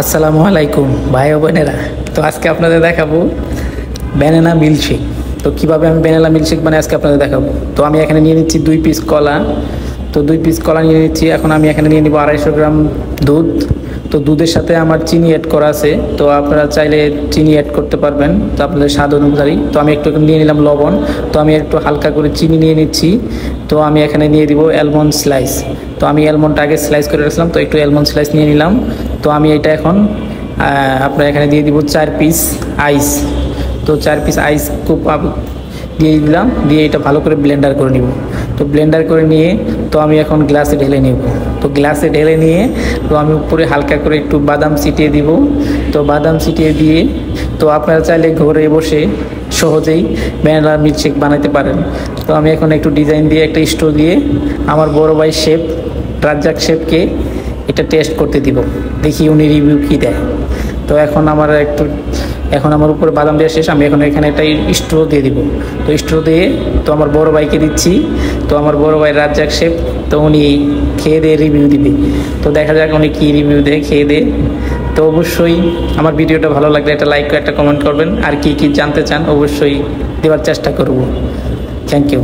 আসসালামু আলাইকুম ভাই ও বোনেরা। তো আজকে আপনাদের দেখাবো ব্যানানা মিল্কশেক। তো কীভাবে আমি ব্যানানা মিল্কশেক বানাই আজকে আপনাদের দেখাবো। তো আমি এখানে নিয়ে নিচ্ছি 2 পিস কলা। তো 2 পিস কলা নিয়ে নিচ্ছি। এখন আমি এখানে নিয়ে নিব 250 গ্রাম দুধ। তো দুধের সাথে আমার চিনি অ্যাড করা আছে, তো আপনারা চাইলে চিনি অ্যাড করতে পারবেন, তো আপনাদের স্বাদ অনুযায়ী। তো আমি একটু নিয়ে নিলাম লবণ। তো আমি একটু হালকা করে চিনি নিয়ে নিচ্ছি। তো আমি এখানে নিয়ে দিব অ্যালমন্ড স্লাইস। তো আমি অ্যালমন্ডটা আগে স্লাইস করে রাখলাম, তো একটু অ্যালমন্ড স্লাইস নিয়ে নিলাম। তো আমি এটা এখন আপনার এখানে দিয়ে দিব 4 পিস আইস। তো 4 পিস আইস খুব দিয়ে দিলাম, দিয়ে এটা ভালো করে ব্লেন্ডার করে নিব। তো ব্লেন্ডার করে নিয়ে তো আমি এখন গ্লাসে ঢেলে নেব। তো গ্লাসে ঢেলে নিয়ে তো আমি উপরে হালকা করে একটু বাদাম ছিটিয়ে দিব। তো বাদাম ছিটিয়ে দিয়ে তো আপনারা চাইলে ঘরে বসে সহজেই ব্যানানা মিল্কশেক বানাতে পারেন। তো আমি এখন একটু ডিজাইন দিয়ে একটা স্টোর দিয়ে আমার বড় ভাই শেফ রাজ্জাক শেফকে এটা টেস্ট করতে দিব, দেখি উনি রিভিউ কী দেয়। তো এখন আমার উপরে বাদাম দেওয়া শেষ, আমি এখন এখানে একটা স্ট্রো দিয়ে দিব। তো স্ট্রো দিয়ে তো আমার বড় ভাইকে দিচ্ছি। তো আমার বড় ভাই রাজ্জাক শেফ, তো উনি খেয়ে দিয়ে রিভিউ দিবে। তো দেখা যাক উনি কী রিভিউ দেয় খেয়ে দিয়ে। তো অবশ্যই আমার ভিডিওটা ভালো লাগলে একটা লাইক একটা কমেন্ট করবেন, আর কি কি জানতে চান অবশ্যই দেওয়ার চেষ্টা করব। Thank you.